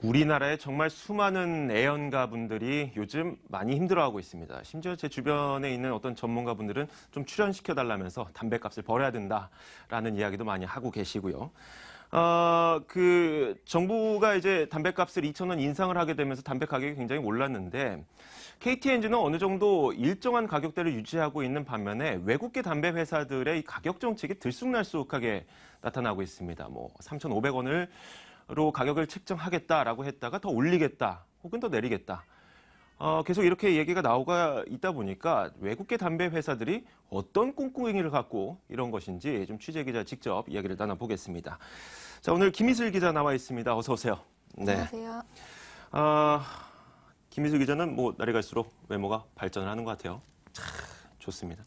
우리나라에 정말 수많은 애연가분들이 요즘 많이 힘들어하고 있습니다. 심지어 제 주변에 있는 어떤 전문가분들은 좀 출연시켜달라면서 담배값을 벌여야 된다라는 이야기도 많이 하고 계시고요. 정부가 이제 담배값을 2,000원 인상을 하게 되면서 담배 가격이 굉장히 올랐는데 KT&G는 어느 정도 일정한 가격대를 유지하고 있는 반면에 외국계 담배 회사들의 이 가격 정책이 들쑥날쑥하게 나타나고 있습니다. 3,500원을 로 가격을 책정하겠다라고 했다가 더 올리겠다 혹은 더 내리겠다. 계속 이렇게 얘기가 나오고 있다 보니까 외국계 담배 회사들이 어떤 꿍꿍이를 갖고 이런 것인지 좀 취재 기자 직접 이야기를 나눠보겠습니다. 자, 오늘 김희슬 기자 나와 있습니다. 어서 오세요. 네. 안녕하세요. 김희슬 기자는 날이 갈수록 외모가 발전을 하는 것 같아요. 참 좋습니다.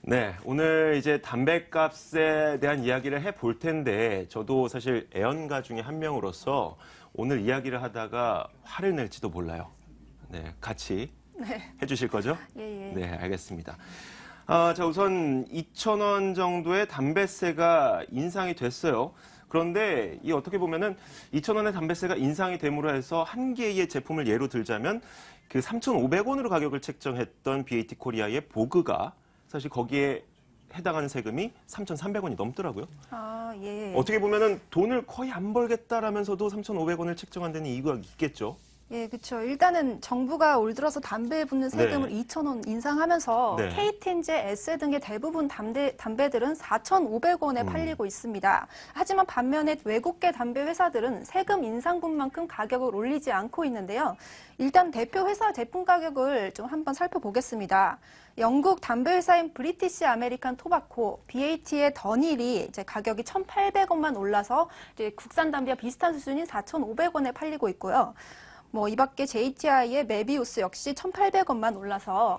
네, 오늘 이제 담배값에 대한 이야기를 해볼 텐데 저도 사실 애연가 중에 한 명으로서 오늘 이야기를 하다가 화를 낼지도 몰라요. 네, 같이 해주실 거죠? 예. 네, 알겠습니다. 자, 우선 2,000원 정도의 담배세가 인상이 됐어요. 그런데 이 어떻게 보면은 2,000원의 담배세가 인상이 됨으로 해서 한 개의 제품을 예로 들자면 그 3,500원으로 가격을 책정했던 BAT 코리아의 보그가 사실 거기에 해당하는 세금이 3,300원이 넘더라고요. 예. 어떻게 보면은 돈을 거의 안 벌겠다라면서도 3,500원을 책정한 데는 이유가 있겠죠. 예, 그렇죠. 일단은 정부가 올 들어서 담배에 붙는 세금을 2,000원 인상하면서 KT&G, 에세 등의 대부분 담배들은 4,500원에 팔리고 있습니다. 하지만 반면에 외국계 담배 회사들은 세금 인상분만큼 가격을 올리지 않고 있는데요. 일단 대표 회사 제품 가격을 좀 한번 살펴보겠습니다. 영국 담배 회사인 브리티시 아메리칸 토바코, BAT의 더닐이 이제 가격이 1,800원만 올라서 이제 국산 담배와 비슷한 수준인 4,500원에 팔리고 있고요. 이 밖에 JTI의 메비우스 역시 1,800원만 올라서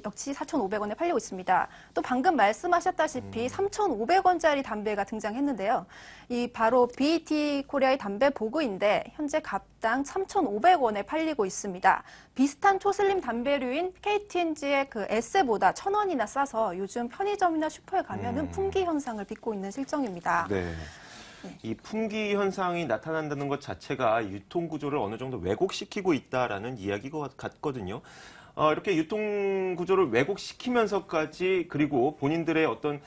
역시 4,500원에 팔리고 있습니다. 또 방금 말씀하셨다시피 3,500원짜리 담배가 등장했는데요. 이 바로 BAT 코리아의 담배 보그인데 현재 갑당 3,500원에 팔리고 있습니다. 비슷한 초슬림 담배류인 KT&G의 그 에세보다 1,000원이나 싸서 요즘 편의점이나 슈퍼에 가면은 품귀 현상을 빚고 있는 실정입니다. 네. 이 품귀 현상이 나타난다는 것 자체가 유통 구조를 어느 정도 왜곡시키고 있다라는 이야기가 같거든요. 이렇게 유통 구조를 왜곡시키면서까지 그리고 본인들의 어떤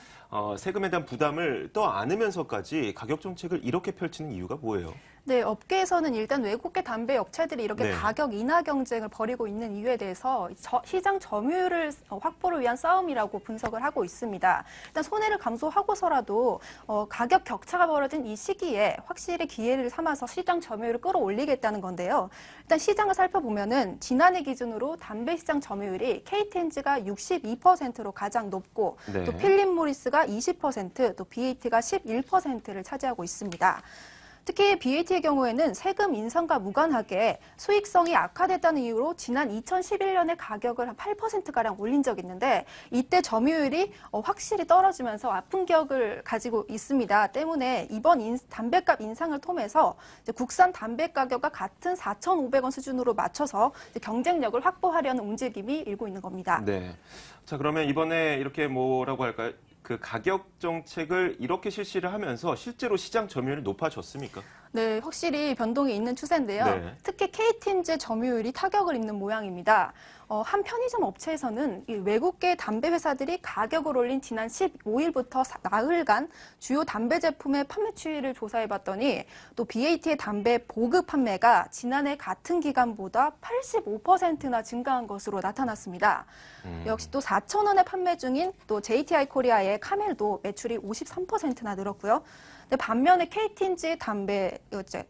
세금에 대한 부담을 떠 안으면서까지 가격 정책을 이렇게 펼치는 이유가 뭐예요? 네, 업계에서는 일단 외국계 담배 업체들이 이렇게 가격 인하 경쟁을 벌이고 있는 이유에 대해서 시장 점유율을 확보를 위한 싸움이라고 분석을 하고 있습니다. 일단 손해를 감소하고서라도 가격 격차가 벌어진 이 시기에 확실히 기회를 삼아서 시장 점유율을 끌어올리겠다는 건데요. 일단 시장을 살펴보면은 지난해 기준으로 담배 시장 점유율이 KT&G가 62%로 가장 높고 또 필립 모리스가 20%, 또 BAT가 11%를 차지하고 있습니다. 특히 BAT의 경우에는 세금 인상과 무관하게 수익성이 악화됐다는 이유로 지난 2011년에 가격을 한 8%가량 올린 적이 있는데 이때 점유율이 확실히 떨어지면서 아픈 기억을 가지고 있습니다. 때문에 이번 담배값 인상을 통해서 이제 국산 담배 가격과 같은 4,500원 수준으로 맞춰서 이제 경쟁력을 확보하려는 움직임이 일고 있는 겁니다. 네. 자, 그러면 이번에 이렇게 뭐라고 할까요? 그 가격 정책을 이렇게 실시를 하면서 실제로 시장 점유율이 높아졌습니까? 네, 확실히 변동이 있는 추세인데요. 특히 KT&G 점유율이 타격을 입는 모양입니다. 한 편의점 업체에서는 이 외국계 담배 회사들이 가격을 올린 지난 15일부터 나흘간 주요 담배 제품의 판매 추이를 조사해봤더니 또 BAT의 담배 보급 판매가 지난해 같은 기간보다 85%나 증가한 것으로 나타났습니다. 역시 또 4,000원에 판매 중인 또 JTI 코리아의 카멜도 매출이 53%나 늘었고요. 반면에 KT&G 담배,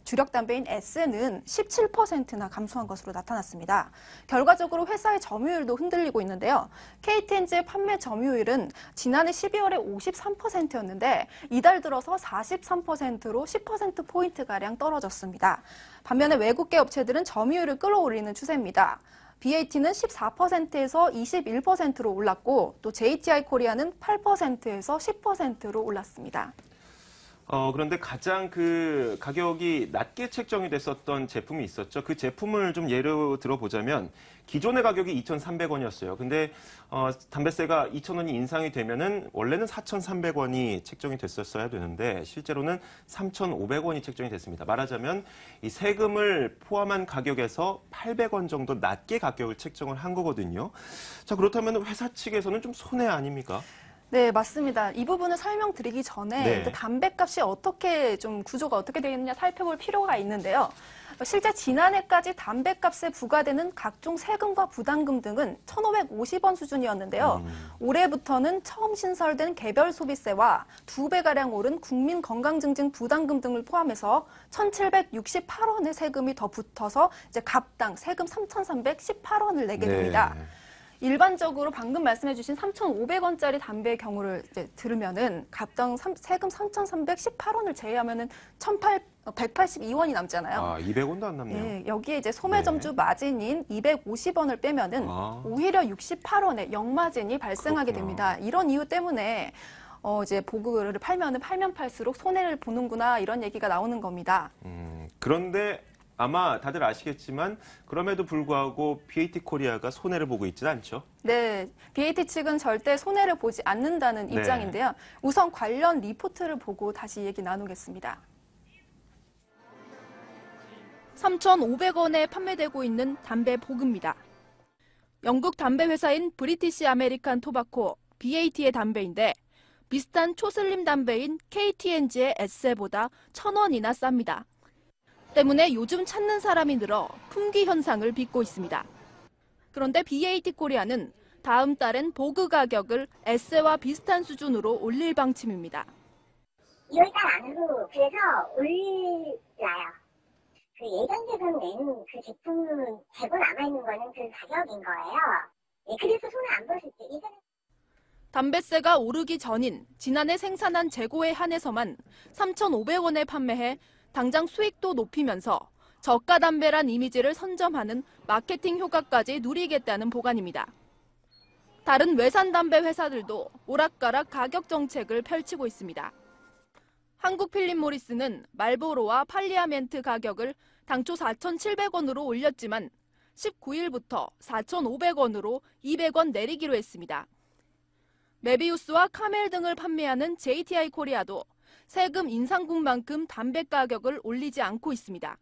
주력 담배인 에세는 17%나 감소한 것으로 나타났습니다. 결과적으로 회사의 점유율도 흔들리고 있는데요. KT&G의 판매 점유율은 지난해 12월에 53%였는데 이달 들어서 43%로 10%포인트가량 떨어졌습니다. 반면에 외국계 업체들은 점유율을 끌어올리는 추세입니다. BAT는 14%에서 21%로 올랐고 또 JTI 코리아는 8%에서 10%로 올랐습니다. 그런데 가장 그 가격이 낮게 책정이 됐었던 제품이 있었죠. 그 제품을 좀 예로 들어보자면 기존의 가격이 2,300원이었어요. 근데 담배세가 2,000원이 인상이 되면은 원래는 4,300원이 책정이 됐었어야 되는데 실제로는 3,500원이 책정이 됐습니다. 말하자면 이 세금을 포함한 가격에서 800원 정도 낮게 가격을 책정을 한 거거든요. 자, 그렇다면 회사 측에서는 좀 손해 아닙니까? 네, 맞습니다. 이 부분을 설명드리기 전에 네. 일단 담배값이 어떻게 좀 구조가 어떻게 되어 있느냐 살펴볼 필요가 있는데요. 실제 지난해까지 담배값에 부과되는 각종 세금과 부담금 등은 1,550원 수준이었는데요. 올해부터는 처음 신설된 개별 소비세와 2배가량 오른 국민건강증진 부담금 등을 포함해서 1,768원의 세금이 더 붙어서 이제 갑당 세금 3,318원을 내게 됩니다. 네. 일반적으로 방금 말씀해주신 3,500원짜리 담배의 경우를 이제 들으면은 갑당 세금 3,318원을 제외하면은 1,182원이 남잖아요. 아, 200원도 안 남네요. 네, 여기에 이제 소매점주 마진인 250원을 빼면은 아. 오히려 68원의 역마진이 발생하게 그렇구나. 됩니다. 이런 이유 때문에 이제 보그를 팔면 팔수록 손해를 보는구나 이런 얘기가 나오는 겁니다. 그런데 아마 다들 아시겠지만 그럼에도 불구하고 BAT 코리아가 손해를 보고 있지는 않죠. 네, BAT 측은 절대 손해를 보지 않는다는 네. 입장인데요. 우선 관련 리포트를 보고 다시 얘기 나누겠습니다. 3,500원에 판매되고 있는 담배 보그입니다. 영국 담배 회사인 브리티시 아메리칸 토바코 BAT의 담배인데 비슷한 초슬림 담배인 KT&G의 에세보다 1,000원이나 쌉니다. 때문에 요즘 찾는 사람이 늘어 품귀 현상을 빚고 있습니다. 그런데 BAT 코리아는 다음 달엔 보그 가격을 에세와 비슷한 수준으로 올릴 방침입니다. 2월달 안으로 그래서 올라요. 그 예정제품 내는 그 제품은 재고 남아있는 거는 그 가격인 거예요. 네, 그래서 손을 안 보실 때 예전에 담배세가 오르기 전인 지난해 생산한 재고에 한해서만 3,500원에 판매해 당장 수익도 높이면서 저가 담배란 이미지를 선점하는 마케팅 효과까지 누리겠다는 보관입니다. 다른 외산 담배 회사들도 오락가락 가격 정책을 펼치고 있습니다. 한국 필립 모리스는 말보로와 팔리아멘트 가격을 당초 4,700원으로 올렸지만 19일부터 4,500원으로 200원 내리기로 했습니다. 메비우스와 카멜 등을 판매하는 JTI 코리아도 세금 인상분만큼 담배 가격을 올리지 않고 있습니다.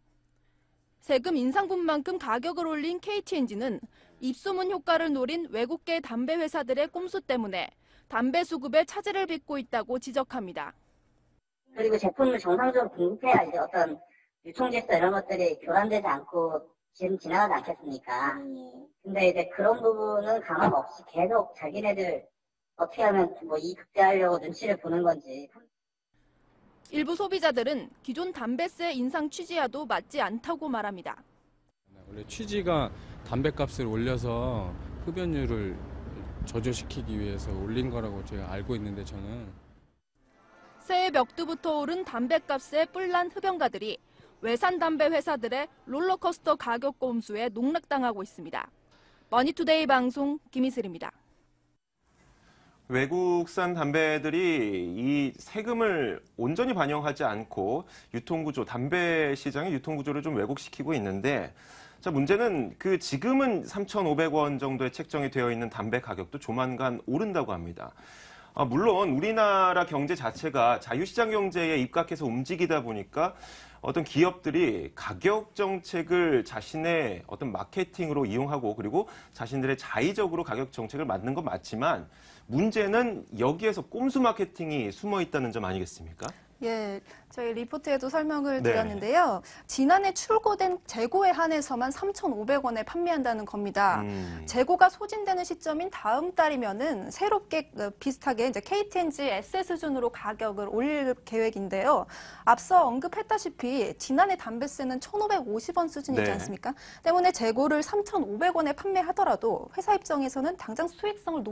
세금 인상분만큼 가격을 올린 KT&G는 입소문 효과를 노린 외국계 담배 회사들의 꼼수 때문에 담배 수급에 차질을 빚고 있다고 지적합니다. 그리고 제품을 정상적으로 공급해야 이제 어떤 유통질서 이런 것들이 교란되지 않고 지금 지나가지 않겠습니까? 근데 이제 그런 부분은 강압 없이 계속 자기네들 어떻게 하면 뭐 이익 극대화하려고 눈치를 보는 건지. 일부 소비자들은 기존 담배세 인상 취지와도 맞지 않다고 말합니다. 원래 취지가 담배값을 올려서 흡연율을 저조시키기 위해서 올린 거라고 제가 알고 있는데 저는. 새해 벽두부터 오른 담배값에 뿔난 흡연가들이 외산 담배 회사들의 롤러코스터 가격 꼼수에 농락당하고 있습니다. 머니투데이 방송 김희슬입니다. 외국산 담배들이 이 세금을 온전히 반영하지 않고 유통구조, 담배 시장의 유통구조를 좀 왜곡시키고 있는데 자, 문제는 그 지금은 3,500원 정도에 책정이 되어 있는 담배 가격도 조만간 오른다고 합니다. 물론 우리나라 경제 자체가 자유시장 경제에 입각해서 움직이다 보니까 어떤 기업들이 가격 정책을 자신의 어떤 마케팅으로 이용하고 그리고 자신들의 자의적으로 가격 정책을 만든 건 맞지만 문제는 여기에서 꼼수 마케팅이 숨어 있다는 점 아니겠습니까? 예, 저희 리포트에도 설명을 네. 드렸는데요. 지난해 출고된 재고에 한해서만 3,500원에 판매한다는 겁니다. 재고가 소진되는 시점인 다음 달이면은 새롭게 비슷하게 이제 KT&G S 수준으로 가격을 올릴 계획인데요. 앞서 언급했다시피 지난해 담배세는 1,550원 수준이지 네. 않습니까? 때문에 재고를 3,500원에 판매하더라도 회사 입장에서는 당장 수익성을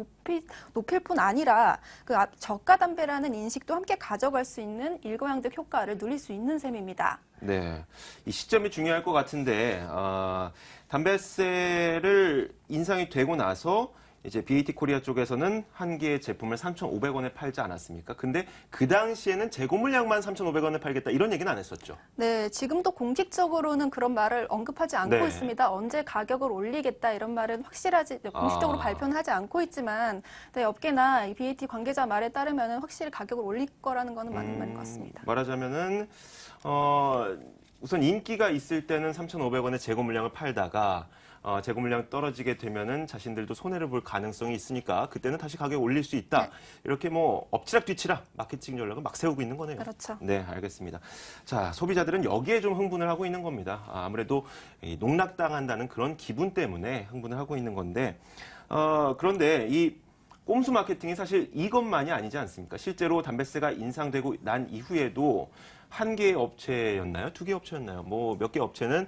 높일 뿐 아니라 그 저가 담배라는 인식도 함께 가져갈 수 있는 일거양득 효과를 누릴 수 있는 셈입니다. 네, 이 시점이 중요할 것 같은데 담배세를 인상이 되고 나서 이제 BAT 코리아 쪽에서는 한 개의 제품을 3,500원에 팔지 않았습니까? 근데 그 당시에는 재고 물량만 3,500원에 팔겠다 이런 얘기는 안 했었죠. 네, 지금도 공식적으로는 그런 말을 언급하지 않고 네. 있습니다. 언제 가격을 올리겠다 이런 말은 확실하지 공식적으로 발표는 하지 않고 있지만 네, 업계나 이 BAT 관계자 말에 따르면 확실히 가격을 올릴 거라는 거는 맞는 말인 것 같습니다. 말하자면은 우선 인기가 있을 때는 3,500원에 재고 물량을 팔다가 재고 물량 떨어지게 되면은 자신들도 손해를 볼 가능성이 있으니까 그때는 다시 가격 올릴 수 있다. 네. 이렇게 뭐 엎치락 뒤치락 마케팅 전략을 막 세우고 있는 거네요. 그렇죠. 네, 알겠습니다. 자, 소비자들은 여기에 좀 흥분을 하고 있는 겁니다. 아무래도 이 농락당한다는 그런 기분 때문에 흥분을 하고 있는 건데 그런데 이 꼼수 마케팅이 사실 이것만이 아니지 않습니까? 실제로 담배세가 인상되고 난 이후에도 한 개의 업체였나요? 두 개의 업체였나요? 뭐 몇 개 업체는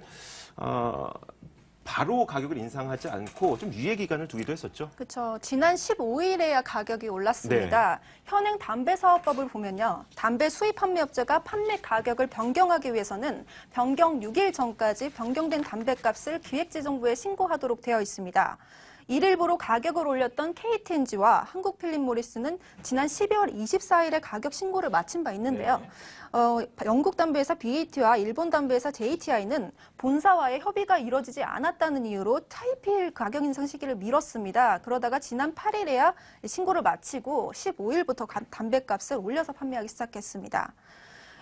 바로 가격을 인상하지 않고 좀 유예 기간을 두기도 했었죠. 그렇죠. 지난 15일에야 가격이 올랐습니다. 현행 담배사업법을 보면요. 담배 수입 판매업체가 판매 가격을 변경하기 위해서는 변경 6일 전까지 변경된 담배값을 기획재정부에 신고하도록 되어 있습니다. 일일부로 가격을 올렸던 KTNG와 한국필립모리스는 지난 12월 24일에 가격 신고를 마친 바 있는데요. 영국 담배회사 BAT와 일본 담배회사 JTI는 본사와의 협의가 이루어지지 않았다는 이유로 타이필 가격 인상 시기를 미뤘습니다. 그러다가 지난 8일에야 신고를 마치고 15일부터 담배값을 올려서 판매하기 시작했습니다.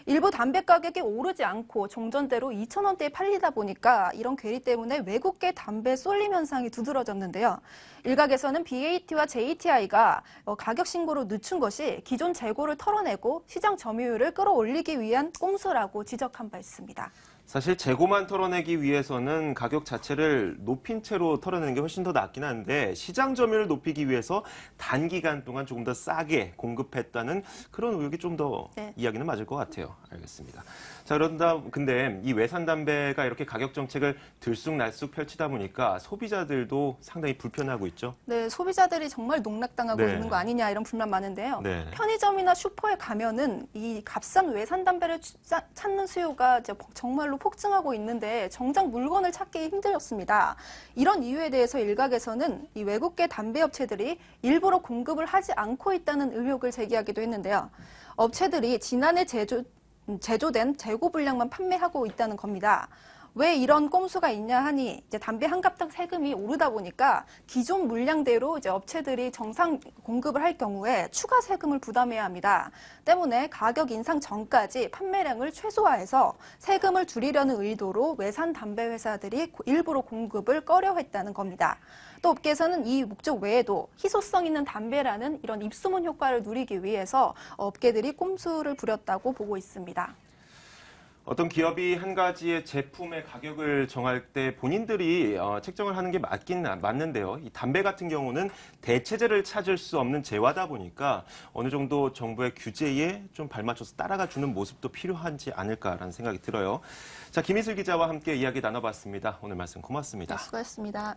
일부 담배 가격이 오르지 않고 종전대로 2,000원대에 팔리다 보니까 이런 괴리 때문에 외국계 담배 쏠림 현상이 두드러졌는데요. 일각에서는 BAT와 JTI가 가격 신고로 늦춘 것이 기존 재고를 털어내고 시장 점유율을 끌어올리기 위한 꼼수라고 지적한 바 있습니다. 사실 재고만 털어내기 위해서는 가격 자체를 높인 채로 털어내는 게 훨씬 더 낫긴 한데 시장 점유율을 높이기 위해서 단기간 동안 조금 더 싸게 공급했다는 그런 의혹이 좀 더 이야기는 맞을 것 같아요. 알겠습니다. 자, 그런다 근데 이 외산 담배가 이렇게 가격 정책을 들쑥날쑥 펼치다 보니까 소비자들도 상당히 불편하고 있죠. 네, 소비자들이 정말 농락당하고 있는 거 아니냐 이런 불만 많은데요. 편의점이나 슈퍼에 가면은 이 값싼 외산 담배를 찾는 수요가 이제 정말로 폭증하고 있는데 정작 물건을 찾기 힘들었습니다. 이런 이유에 대해서 일각에서는 이 외국계 담배 업체들이 일부러 공급을 하지 않고 있다는 의혹을 제기하기도 했는데요. 업체들이 지난해 제조된 재고 분량만 판매하고 있다는 겁니다. 왜 이런 꼼수가 있냐 하니 이제 담배 한 갑당 세금이 오르다 보니까 기존 물량대로 이제 업체들이 정상 공급을 할 경우에 추가 세금을 부담해야 합니다. 때문에 가격 인상 전까지 판매량을 최소화해서 세금을 줄이려는 의도로 외산 담배 회사들이 일부러 공급을 꺼려했다는 겁니다. 또 업계에서는 이 목적 외에도 희소성 있는 담배라는 이런 입소문 효과를 누리기 위해서 업계들이 꼼수를 부렸다고 보고 있습니다. 어떤 기업이 한 가지의 제품의 가격을 정할 때 본인들이 책정을 하는 게 맞긴 맞는데요. 이 담배 같은 경우는 대체제를 찾을 수 없는 재화다 보니까 어느 정도 정부의 규제에 좀 발맞춰서 따라가 주는 모습도 필요하지 않을까라는 생각이 들어요. 자, 김희슬 기자와 함께 이야기 나눠봤습니다. 오늘 말씀 고맙습니다. 네, 수고하셨습니다.